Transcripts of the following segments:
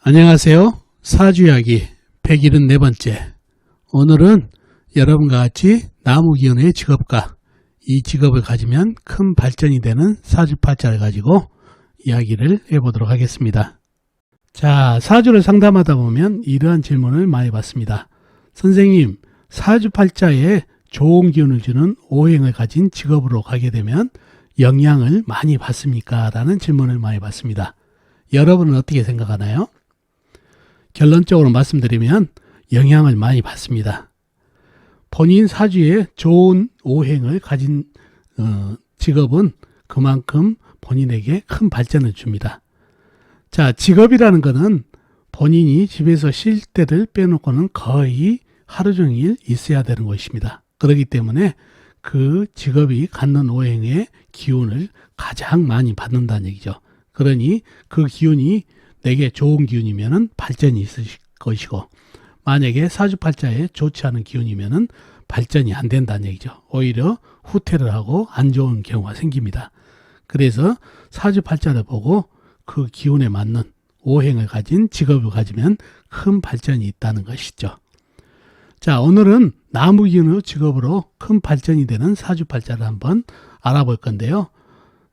안녕하세요. 사주이야기 174번째. 오늘은 여러분과 같이 나무기운의 직업과 이 직업을 가지면 큰 발전이 되는 사주팔자를 가지고 이야기를 해보도록 하겠습니다. 자, 사주를 상담하다 보면 이러한 질문을 많이 받습니다. 선생님, 사주팔자에 좋은 기운을 주는 오행을 가진 직업으로 가게 되면 영향을 많이 받습니까? 라는 질문을 많이 받습니다. 여러분은 어떻게 생각하나요? 결론적으로 말씀드리면 영향을 많이 받습니다. 본인 사주에 좋은 오행을 가진 직업은 그만큼 본인에게 큰 발전을 줍니다. 자, 직업이라는 것은 본인이 집에서 쉴 때를 빼놓고는 거의 하루 종일 있어야 되는 것입니다. 그렇기 때문에 그 직업이 갖는 오행의 기운을 가장 많이 받는다는 얘기죠. 그러니 그 기운이 내게 좋은 기운이면은 발전이 있을 것이고, 만약에 사주팔자에 좋지 않은 기운이면은 발전이 안 된다는 얘기죠. 오히려 후퇴를 하고 안 좋은 경우가 생깁니다. 그래서 사주팔자를 보고 그 기운에 맞는 오행을 가진 직업을 가지면 큰 발전이 있다는 것이죠. 자, 오늘은 나무기운의 직업으로 큰 발전이 되는 사주팔자를 한번 알아볼 건데요.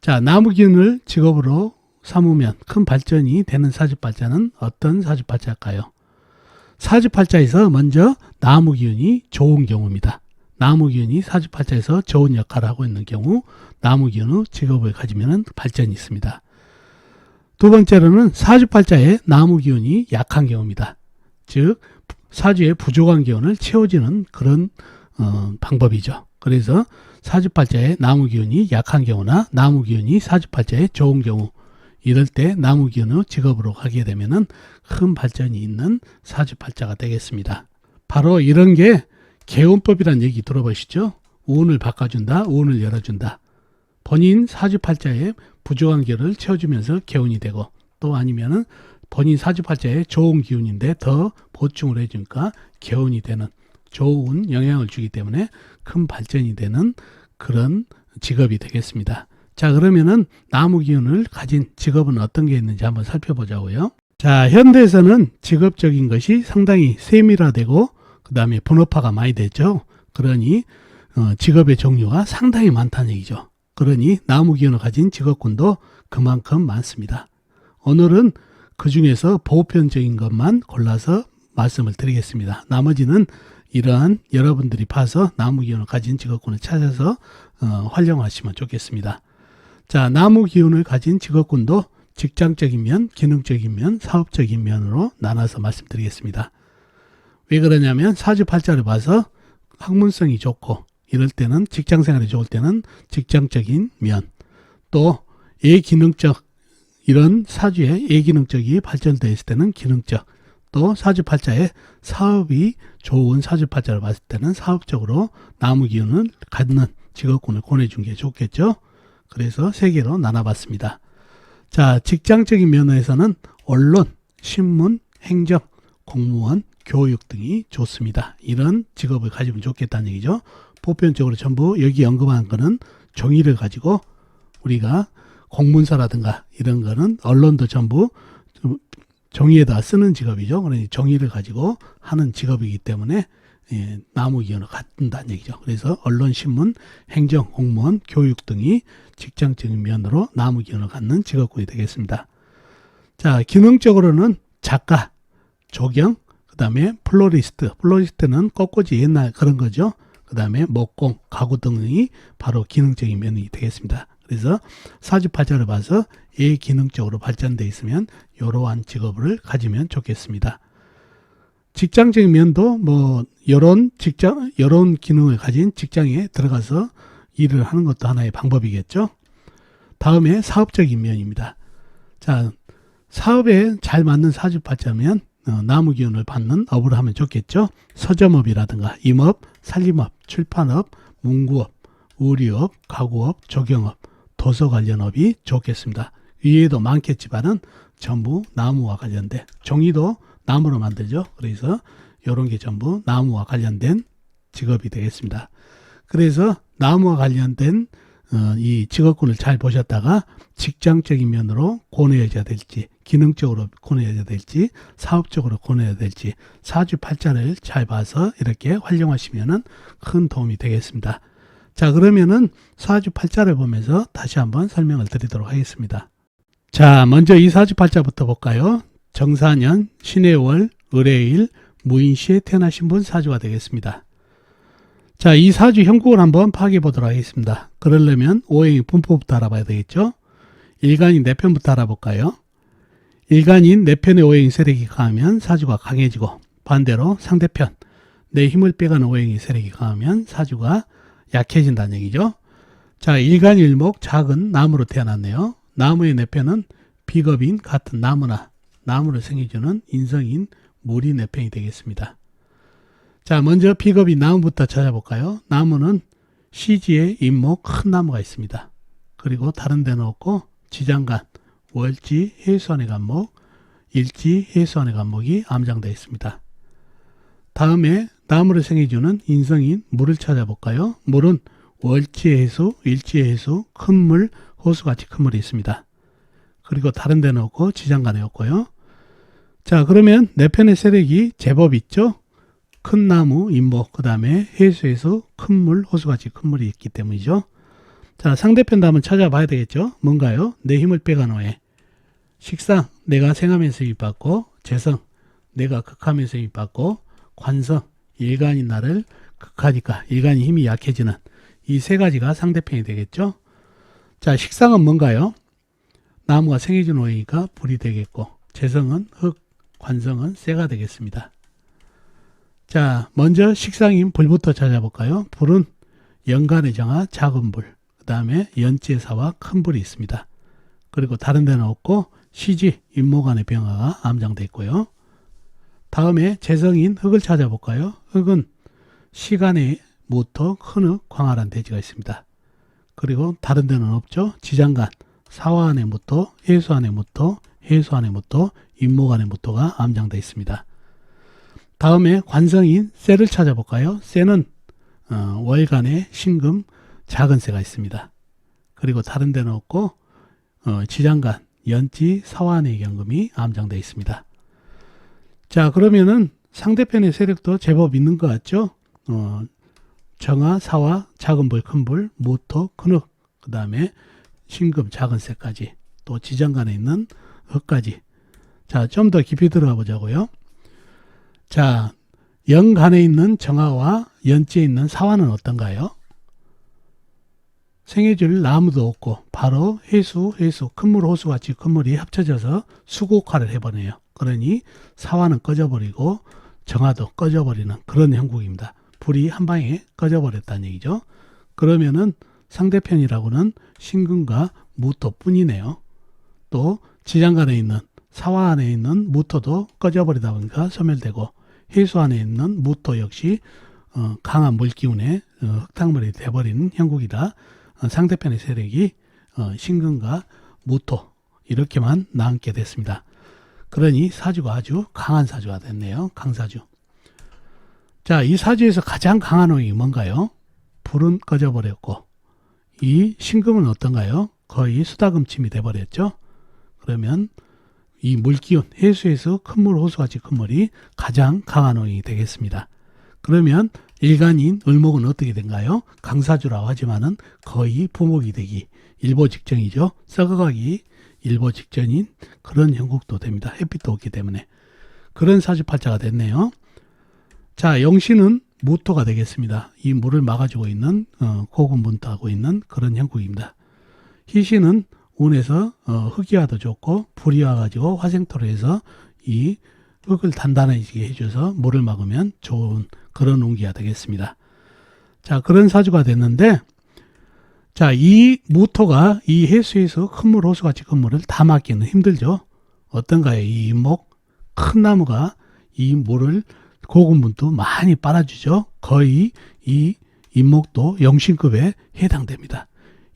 자, 나무기운을 직업으로 삼으면 큰 발전이 되는 사주팔자는 어떤 사주팔자일까요? 사주팔자에서 먼저 나무기운이 좋은 경우입니다. 나무기운이 사주팔자에서 좋은 역할을 하고 있는 경우 나무기운의 직업을 가지면 발전이 있습니다. 두 번째로는 사주팔자에 나무기운이 약한 경우입니다. 즉 사주의 부족한 기운을 채워주는 그런 방법이죠. 그래서 사주팔자에 나무기운이 약한 경우나 나무기운이 사주팔자에 좋은 경우, 이럴 때 나무기운의 직업으로 가게 되면은 큰 발전이 있는 사주팔자가 되겠습니다. 바로 이런 게 개운법이라는 얘기 들어보시죠? 운을 바꿔준다, 운을 열어준다. 본인 사주팔자에 부족한 기운을 채워주면서 개운이 되고, 또 아니면은 본인 사주팔자에 좋은 기운인데 더 보충을 해주니까 개운이 되는 좋은 영향을 주기 때문에 큰 발전이 되는 그런 직업이 되겠습니다. 자, 그러면은 나무기운을 가진 직업은 어떤 게 있는지 한번 살펴보자고요. 자, 현대에서는 직업적인 것이 상당히 세밀화되고 그 다음에 분업화가 많이 됐죠. 그러니 직업의 종류가 상당히 많다는 얘기죠. 그러니 나무기운을 가진 직업군도 그만큼 많습니다. 오늘은 그 중에서 보편적인 것만 골라서 말씀을 드리겠습니다. 나머지는 이러한 여러분들이 봐서 나무기운을 가진 직업군을 찾아서 활용하시면 좋겠습니다. 자, 나무기운을 가진 직업군도 직장적인 면, 기능적인 면, 사업적인 면으로 나눠서 말씀드리겠습니다. 왜 그러냐면 사주팔자를 봐서 학문성이 좋고 이럴 때는 직장생활이 좋을 때는 직장적인 면, 또 예기능적, 이런 사주에 예기능적이 발전되어 있을 때는 기능적, 또 사주팔자에 사업이 좋은 사주팔자를 봤을 때는 사업적으로 나무기운을 갖는 직업군을 권해준 게 좋겠죠. 그래서 세 개로 나눠봤습니다. 자, 직장적인 면에서는 언론, 신문, 행정, 공무원, 교육 등이 좋습니다. 이런 직업을 가지면 좋겠다는 얘기죠. 보편적으로 전부 여기 언급한 거는 종이를 가지고 우리가 공문서라든가 이런 거는 언론도 전부 종이에다 쓰는 직업이죠. 그러니 종이를 가지고 하는 직업이기 때문에 나무기운을 갖는다는 얘기죠. 그래서 언론, 신문, 행정, 공무원, 교육 등이 직장적인 면으로 나무기운을 갖는 직업군이 되겠습니다. 자, 기능적으로는 작가, 조경, 그 다음에 플로리스트는 꽃꽂이 옛날 그런 거죠. 그 다음에 목공, 가구 등이 바로 기능적인 면이 되겠습니다. 그래서 사주팔자를 봐서 예기능적으로 발전되어 있으면 이러한 직업을 가지면 좋겠습니다. 직장적인 면도 여론 기능을 가진 직장에 들어가서 일을 하는 것도 하나의 방법이겠죠. 다음에 사업적인 면입니다. 자, 사업에 잘 맞는 사주팔자면 나무기운을 받는 업을 하면 좋겠죠. 서점업이라든가 임업, 살림업, 출판업, 문구업, 의류업, 가구업, 조경업, 도서 관련업이 좋겠습니다. 위에도 많겠지만은 전부 나무와 관련된, 종이도 나무로 만들죠. 그래서 이런 게 전부 나무와 관련된 직업이 되겠습니다. 그래서 나무와 관련된 이 직업군을 잘 보셨다가 직장적인 면으로 권해야 될지 기능적으로 고내야 될지 사업적으로 고내야 될지 사주팔자를 잘 봐서 이렇게 활용하시면 큰 도움이 되겠습니다. 자, 그러면은 사주팔자를 보면서 다시 한번 설명을 드리도록 하겠습니다. 자, 먼저 이 사주팔자부터 볼까요? 정사년, 신의 월, 을의 무인시에 태어나신 분 사주가 되겠습니다. 자, 이 사주 형국을 한번 파악해 보도록 하겠습니다. 그러려면 오행의 분포부터 알아봐야 되겠죠? 일간인 내 편부터 알아볼까요? 일간인 내 편의 오행의 세력이 강하면 사주가 강해지고, 반대로 상대편 내 힘을 빼가는 오행의 세력이 강하면 사주가 약해진다는 얘기죠. 자, 일간일목 작은 나무로 태어났네요. 나무의 내편은 비겁인 같은 나무나 나무를 생겨주는 인성인 물이 내편이 되겠습니다. 자, 먼저 비겁인 나무부터 찾아볼까요? 나무는 시지에 임목 큰 나무가 있습니다. 그리고 다른 데는 없고 지장간, 월지, 해수안의 간목, 일지, 해수안의 간목이 암장되어 있습니다. 다음에 나무를 생겨주는 인성인 물을 찾아볼까요? 물은 월지의 해수, 일지의 해수, 큰 물, 호수같이 큰 물이 있습니다. 그리고 다른 데는 없고 지장간에 없고요. 자, 그러면 내 편의 세력이 제법 있죠? 큰 나무, 임목, 그 다음에 해수에서 큰 물, 호수같이 큰 물이 있기 때문이죠. 자, 상대편도 한번 찾아봐야 되겠죠? 뭔가요? 내 힘을 빼가는 왜? 식상, 내가 생하면서 힘받고, 재성, 내가 극하면서 힘받고, 관성, 일간인 나를 극하니까 일간인 힘이 약해지는 이 세 가지가 상대편이 되겠죠? 자, 식상은 뭔가요? 나무가 생해준 오행이니까 불이 되겠고, 재성은 흙, 관성은 쇠가 되겠습니다. 자, 먼저 식상인 불부터 찾아볼까요? 불은 연간의 정화 작은 불, 그 다음에 연지의 사와 큰 불이 있습니다. 그리고 다른 데는 없고 시지, 임목안의 병화가 암장되어 있고요. 다음에 재성인 흙을 찾아볼까요? 흙은 시간의 무토, 큰흙, 광활한 대지가 있습니다. 그리고 다른 데는 없죠. 지장간, 사화안의 무토, 해수안의 무토, 해수안의 무토, 임목안의 무토가 암장되어 있습니다. 다음에 관성인 쇠를 찾아볼까요? 쇠는 월간에 신금, 작은 쇠가 있습니다. 그리고 다른 데는 없고 지장간, 연지, 사화안의 경금이 암장되어 있습니다. 자, 그러면은 상대편의 세력도 제법 있는 것 같죠? 정화, 사화, 작은 불, 큰 불, 무토, 큰흙, 그 다음에 신금, 작은 쇠까지, 또 지장간에 있는 흙까지. 자, 좀 더 깊이 들어가 보자고요. 자, 연간에 있는 정화와 연지에 있는 사화는 어떤가요? 생해줄 나무도 없고 바로 해수, 큰물, 호수같이 큰물이 합쳐져서 수국화를 해버려요. 그러니 사화는 꺼져버리고 정화도 꺼져버리는 그런 형국입니다. 불이 한 방에 꺼져버렸다는 얘기죠. 그러면은 상대편이라고는 신금과 무토뿐이네요. 또 지장간에 있는 사화 안에 있는 무토도 꺼져버리다 보니까 소멸되고 해수 안에 있는 무토 역시 강한 물기운에 흙탕물이 돼버리는 형국이라 상대편의 세력이 신금과 무토 이렇게만 남게 됐습니다. 그러니 사주가 아주 강한 사주가 됐네요. 강사주. 자, 이 사주에서 가장 강한 오행이 뭔가요? 불은 꺼져버렸고 이 신금은 어떤가요? 거의 수다금침이 돼버렸죠. 그러면 이 물기운, 해수에서 큰물, 호수같이 큰물이 가장 강한 오행이 되겠습니다. 그러면 일간인 을목은 어떻게 된가요? 강사주라고 하지만은 거의 부목이 되기 일보 직전이죠. 썩어가기 일보 직전인 그런 형국도 됩니다. 햇빛도 없기 때문에. 그런 사주팔자가 됐네요. 자, 영신은 무토가 되겠습니다. 이 물을 막아주고 있는 고군분투하고 있는 그런 형국입니다. 희신은 운에서 흙이와도 좋고 불이 와가지고 화생토로 해서 이 흙을 단단해지게 해줘서 물을 막으면 좋은 그런 운기가 되겠습니다. 자, 그런 사주가 됐는데, 자, 이 무토가 이 해수에서 큰물, 호수같이 큰 물을 다 막기는 힘들죠. 어떤가요? 이 임목, 큰 나무가 이 물을 고군분투 많이 빨아주죠. 거의 이 임목도 영신급에 해당됩니다.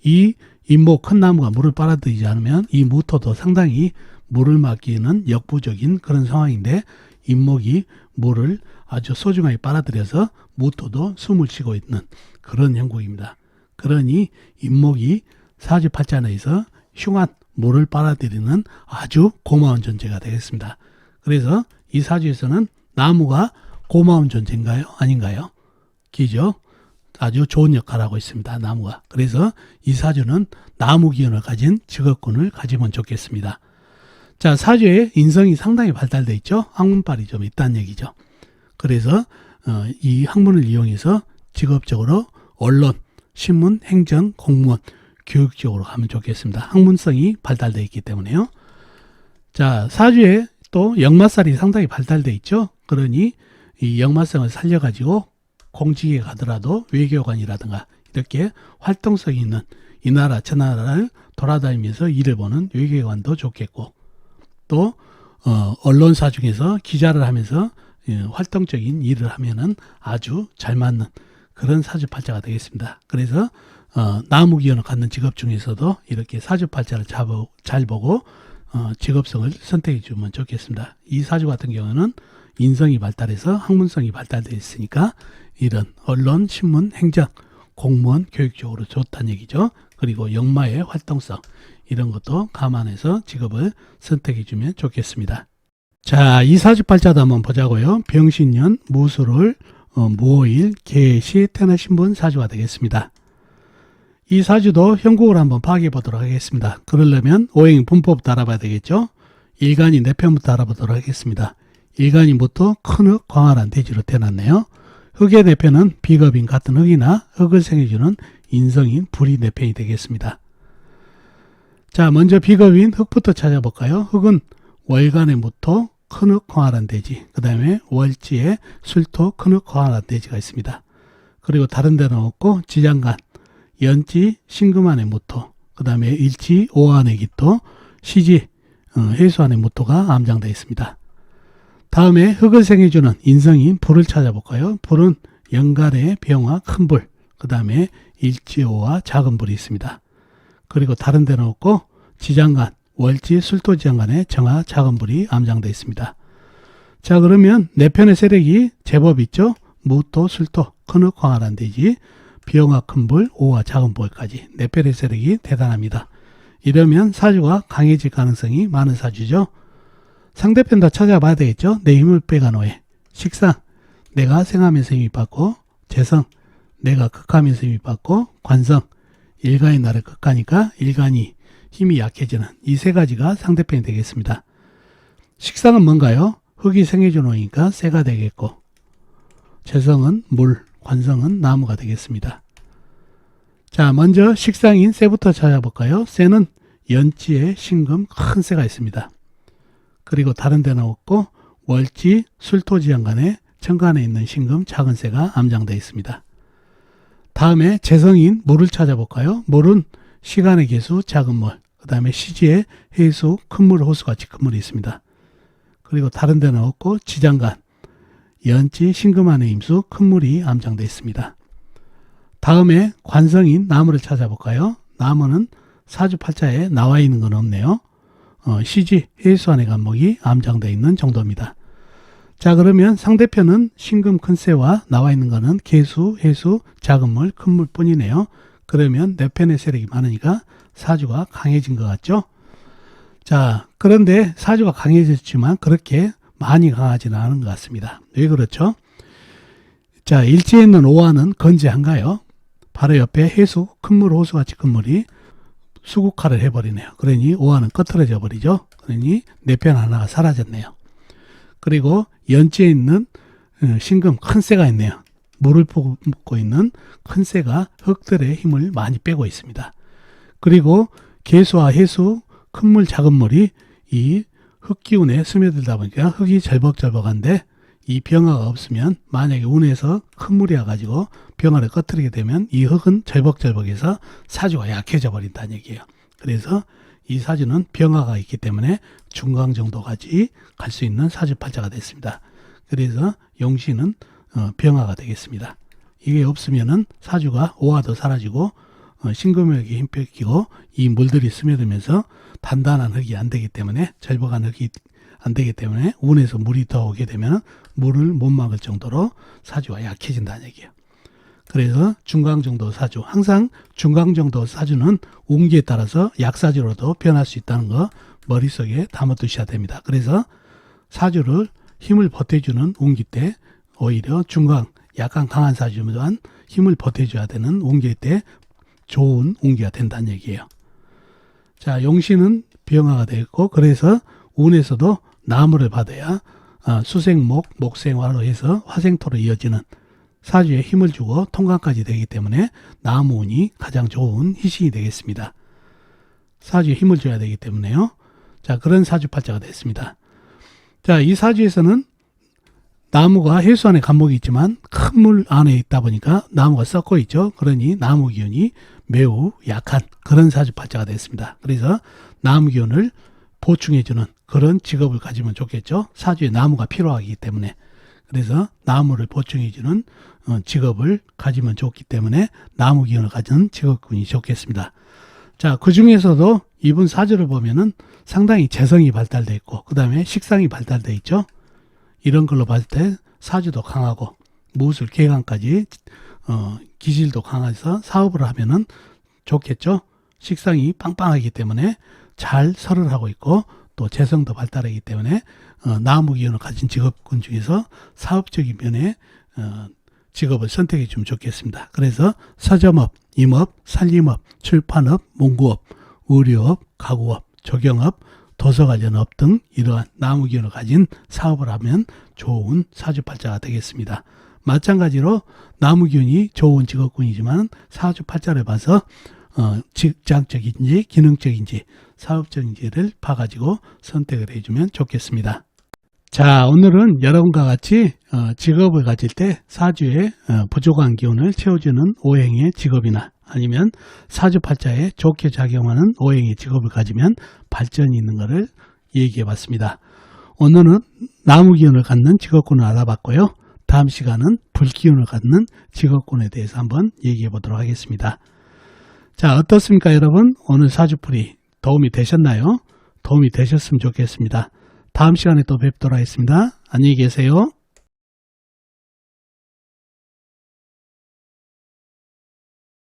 이 임목 큰 나무가 물을 빨아들이지 않으면 이 무토도 상당히 물을 막기는 역부족인 그런 상황인데 임목이 물을 아주 소중하게 빨아들여서 무토도 숨을 쉬고 있는 그런 형국입니다. 그러니 임목이 사주팔자 내에서 흉한 물을 빨아들이는 아주 고마운 존재가 되겠습니다. 그래서 이 사주에서는 나무가 고마운 존재인가요? 아닌가요? 기죠? 아주 좋은 역할을 하고 있습니다. 나무가. 그래서 이 사주는 나무 기운을 가진 직업군을 가지면 좋겠습니다. 자, 사주에 인성이 상당히 발달되어 있죠. 학문빨이 좀 있다는 얘기죠. 그래서 이 학문을 이용해서 직업적으로 언론, 신문, 행정, 공무원, 교육 쪽으로 가면 좋겠습니다. 학문성이 발달되어 있기 때문에요. 자, 사주에 또 역마살이 상당히 발달되어 있죠. 그러니 이 역마성을 살려가지고 공직에 가더라도 외교관이라든가 이렇게 활동성이 있는 이 나라 저 나라를 돌아다니면서 일을 보는 외교관도 좋겠고, 또 언론사 중에서 기자를 하면서 활동적인 일을 하면은 아주 잘 맞는 그런 사주팔자가 되겠습니다. 그래서 나무 기운을 갖는 직업 중에서도 이렇게 사주팔자를 잘 보고 직업성을 선택해 주면 좋겠습니다. 이 사주 같은 경우는 인성이 발달해서 학문성이 발달되어 있으니까 이런 언론, 신문, 행정, 공무원, 교육 쪽으로 좋다는 얘기죠. 그리고 역마의 활동성 이런 것도 감안해서 직업을 선택해 주면 좋겠습니다. 자, 이 사주팔자도 한번 보자고요. 병신년, 무술월, 무오일, 개시, 태어나신 사주가 되겠습니다. 이 사주도 형국을 한번 파악해 보도록 하겠습니다. 그러려면 오행 분법부터 알아봐야 되겠죠. 일간이 내편부터 알아보도록 하겠습니다. 일간이 무토, 큰흙, 광활한 대지로 태어났네요. 흙의 내편은 비겁인 같은 흙이나 흙을 생해주는 인성인 불이 내편이 되겠습니다. 자, 먼저 비겁인 흙부터 찾아볼까요? 흙은 월간의 무토, 큰흙, 광활한 대지, 그 다음에 월지에 술토, 큰흙, 광활한 대지가 있습니다. 그리고 다른 데는 없고 지장간, 연지, 신금안의 무토, 그 다음에 일지, 오한의 기토, 시지, 해수안의 무토가 암장되어 있습니다. 다음에 흙을 생해주는 인성인 불을 찾아볼까요? 불은 연갈의 병화, 큰 불, 그 다음에 일지오와 작은 불이 있습니다. 그리고 다른 데는 없고 지장간, 월지, 술토지장간에 정화, 작은 불이 암장되어 있습니다. 자, 그러면 내 편의 세력이 제법 있죠. 무토, 술토, 큰흙, 광활한 대지, 병화, 큰 불, 오화, 작은 불까지 내 편의 세력이 대단합니다. 이러면 사주가 강해질 가능성이 많은 사주죠. 상대편 다 찾아봐야 되겠죠. 내 힘을 빼가노에 식상, 내가 생하면서 힘이 받고, 재성, 내가 극하면서 힘이 받고, 관성, 일간이 나를 극하니까 일간이 힘이 약해지는 이 세 가지가 상대편이 되겠습니다. 식상은 뭔가요? 흙이 생해주노니까 쇠가 되겠고, 재성은 물, 관성은 나무가 되겠습니다. 자, 먼저 식상인 쇠부터 찾아볼까요? 쇠는 연지에 신금 큰 쇠가 있습니다. 그리고 다른 데는 없고 월지, 술토지장간에 천간에 있는 신금 작은 쇠가 암장되어 있습니다. 다음에 재성인 물을 찾아볼까요? 물은 시간의 개수 작은 물, 그 다음에 시지에 해수 큰 물, 호수같이 큰 물이 있습니다. 그리고 다른 데는 없고 지장간, 연지, 신금 안의 임수 큰 물이 암장되어 있습니다. 다음에 관성인 나무를 찾아볼까요? 나무는 사주팔자에 나와 있는 건 없네요. 시지, 해수 안의 간목이 암장되어 있는 정도입니다. 자, 그러면 상대편은 신금 큰 쇠와 나와 있는 거는 개수, 해수, 작은 물, 큰 물 뿐이네요. 그러면 내 편의 세력이 많으니까 사주가 강해진 것 같죠? 자, 그런데 사주가 강해졌지만 그렇게 많이 강하지는 않은 것 같습니다. 왜 그렇죠? 자, 일지에 있는 오화는 건재한가요? 바로 옆에 해수, 큰물, 호수같이 큰 물이 수국화를 해버리네요. 그러니 오화는 꺼트러져 버리죠. 그러니 내 편 하나가 사라졌네요. 그리고 연지에 있는 신금 큰 쇠가 있네요. 물을 품고 있는 큰 쇠가 흙들의 힘을 많이 빼고 있습니다. 그리고 개수와 해수, 큰 물, 작은 물이 이 흙기운에 스며들다 보니까 흙이 절벅절벅한데 이 병화가 없으면 만약에 운에서 큰 물이 와가지고 병화를 꺼트리게 되면 이 흙은 절벅절벅해서 사주가 약해져 버린다는 얘기예요. 그래서 이 사주는 병화가 있기 때문에 중강 정도까지 갈 수 있는 사주팔자가 됐습니다. 그래서 용신은 병화가 되겠습니다. 이게 없으면은 사주가 오화도 사라지고 신금역에 힘 뺏기고 이 물들이 스며들면서 단단한 흙이 안 되기 때문에 절벽한 흙이 안 되기 때문에 운에서 물이 더 오게 되면 물을 못 막을 정도로 사주가 약해진다는 얘기예요. 그래서 중강 정도 사주, 항상 중강 정도 사주는 운기에 따라서 약사주로도 변할 수 있다는 거 머릿속에 담아두셔야 됩니다. 그래서 사주를 힘을 보태주는 운기 때 오히려 중강, 약간 강한 사주지만 힘을 보태줘야 되는 운기 때 좋은 운기가 된다는 얘기예요. 자, 용신은 병화가 되었고, 그래서 운에서도 나무를 받아야 수생목, 목생화로 해서 화생토로 이어지는 사주에 힘을 주고 통관까지 되기 때문에 나무운이 가장 좋은 희신이 되겠습니다. 사주에 힘을 줘야 되기 때문에요. 자, 그런 사주팔자가 됐습니다. 자, 이 사주에서는 나무가 해수 안에 간목이 있지만 큰 물 안에 있다 보니까 나무가 썩고 있죠. 그러니 나무 기운이 매우 약한 그런 사주팔자가 됐습니다. 그래서 나무 기운을 보충해주는 그런 직업을 가지면 좋겠죠. 사주에 나무가 필요하기 때문에. 그래서 나무를 보충해주는 직업을 가지면 좋기 때문에 나무 기운을 가진 직업군이 좋겠습니다. 자, 그 중에서도 이분 사주를 보면은 상당히 재성이 발달되어 있고, 그 다음에 식상이 발달되어 있죠. 이런 걸로 봤을 때 사주도 강하고, 무술, 개강까지, 기질도 강해서 사업을 하면은 좋겠죠. 식상이 빵빵하기 때문에 잘 설을 하고 있고, 또 재성도 발달하기 때문에, 나무 기운을 가진 직업군 중에서 사업적인 면에, 직업을 선택해 주면 좋겠습니다. 그래서 서점업, 임업, 살림업, 출판업, 문구업, 의료업, 가구업, 조경업, 도서관련업 등 이러한 나무 기운을 가진 사업을 하면 좋은 사주팔자가 되겠습니다. 마찬가지로 나무 기운이 좋은 직업군이지만 사주팔자를 봐서 직장적인지 기능적인지 사업적인지를 봐가지고 선택을 해주면 좋겠습니다. 자, 오늘은 여러분과 같이 직업을 가질 때 사주에 부족한 기운을 채워주는 오행의 직업이나 아니면 사주팔자에 좋게 작용하는 오행의 직업을 가지면 발전이 있는 것을 얘기해 봤습니다. 오늘은 나무 기운을 갖는 직업군을 알아봤고요. 다음 시간은 불기운을 갖는 직업군에 대해서 한번 얘기해 보도록 하겠습니다. 자, 어떻습니까 여러분? 오늘 사주풀이 도움이 되셨나요? 도움이 되셨으면 좋겠습니다. 다음 시간에 또 뵙도록 하겠습니다. 안녕히 계세요.